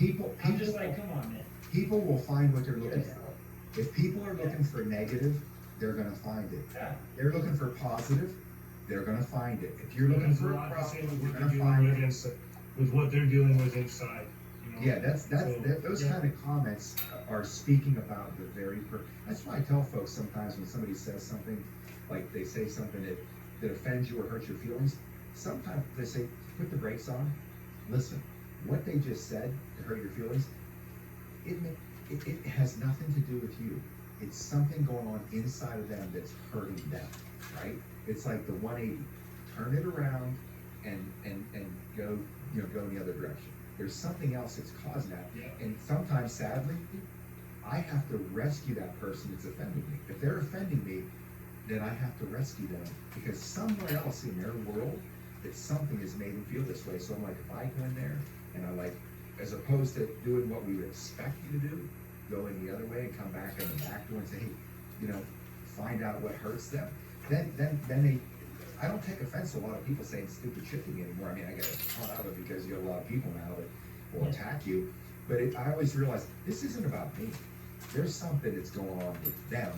I'm just like, come on, man. People will find what they're looking for. If people are looking for negative, they're gonna find it. Yeah. They're looking for positive, they're gonna find it. If you're looking for a problem, you're gonna find it. With what they're dealing with inside. You know? Yeah, those kind of comments are speaking about the very that's why I tell folks sometimes when somebody says something, like they say something that offends you or hurts your feelings, sometimes they say, put the brakes on, listen, what they just said to hurt your feelings, it has nothing to do with you. It's something going on inside of them that's hurting them, right? It's like the 180, turn it around and go, go in the other direction. There's something else that's causing that. Yeah. And sometimes, sadly, I have to rescue that person that's offending me. If they're offending me, then I have to rescue them because somewhere else in their world, that something has made them feel this way. So I'm like, if I go in there and I like, as opposed to doing what we would expect you to do, go in the other way and come back in the back door and say, hey, find out what hurts them. Then they, I don't take offense to a lot of people saying stupid shit to me anymore. I mean, I get a ton out of it because you have a lot of people now that will attack you. But I always realize this isn't about me. There's something that's going on with them,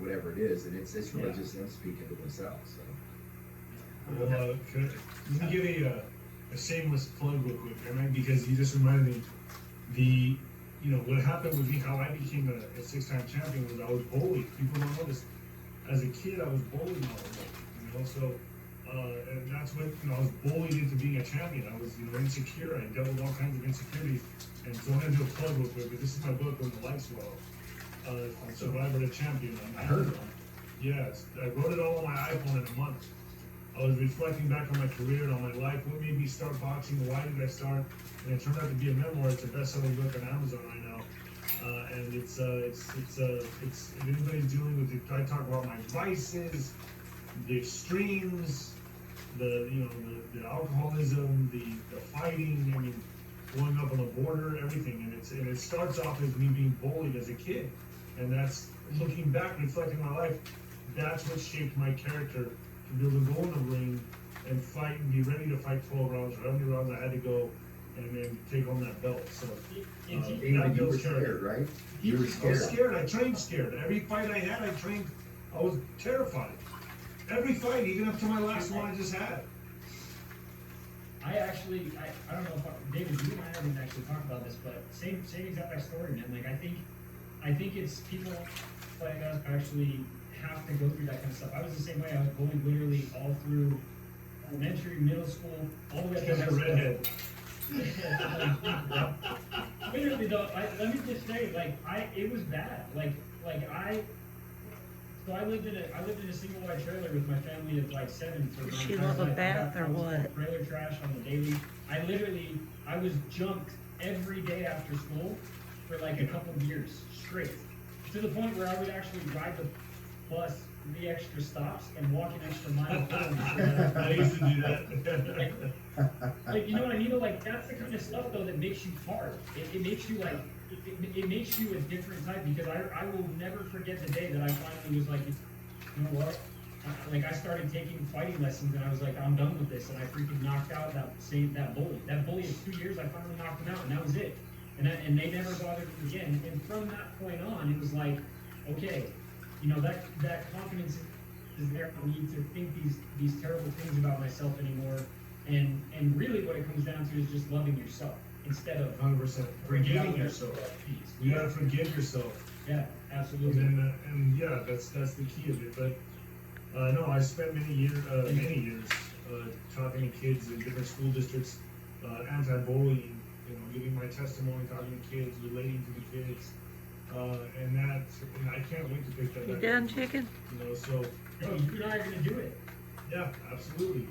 whatever it is, and it's really just them speaking to themselves. So. Well, let me give a shameless plug real quick, right? Because you just reminded me, what happened with me, how I became a 6-time champion was I was bullied. People don't know this. As a kid, I was bullied all the way, so, and that's what, I was bullied into being a champion. I was, insecure. I dealt with all kinds of insecurities. And so I'm going to do a plug real quick, but this is my book, When the Lights Go Out. Survivor to Champion. I heard it. Yes, I wrote it all on my iPhone in a month. I was reflecting back on my career and on my life. What made me start boxing? Why did I start? And it turned out to be a memoir. It's a best-selling book on Amazon right now. And it's if anybody's dealing with it, I talk about my vices, the extremes, the alcoholism, the fighting. I mean, going up on the border, everything. And it starts off as me being bullied as a kid, and that's looking back, reflecting my life. That's what shaped my character. To be able to go in the ring and fight and be ready to fight 12 rounds, or how many rounds I had to go, and then take home that belt. So, David, you were scared, right? You were scared. I was scared. I trained scared. Every fight I had, I was terrified. Every fight, even up to my last one I just had. I don't know if David, you and I haven't actually talked about this, but same exact story, man. Like, I think it's people like us actually have to go through that kind of stuff. I was the same way. I was bullied literally all through elementary, middle school, all the way up to high school. Literally though, let me just say, it was bad. So I lived in a single wide trailer with my family of 7 for Does she love a bath or what? Trailer trash on the daily. I was jumped every day after school for a couple of years straight, to the point where I would actually ride the bus the extra stops and walk an extra mile home. I used to do that. You know what I mean? That's the kind of stuff though that makes you hard. It makes you it makes you a different type, because I will never forget the day that I finally was you know what? I started taking fighting lessons, and I was like, I'm done with this, and I freaking knocked out that bully. That bully of 2 years, I finally knocked him out, and that was it. And they never bothered me again. And from that point on, it was like, okay, that confidence is there for me to think these terrible things about myself anymore. And really what it comes down to is just loving yourself instead of 100%. Forgiving yourself. You gotta forgive yourself. Yeah, absolutely. And yeah, that's the key of it. But no, I spent many years talking to kids in different school districts, anti-bullying, giving my testimony, talking to kids, relating to the kids. And I can't wait to pick that up. You done, chicken? So no, you and I are gonna do it. Yeah, absolutely.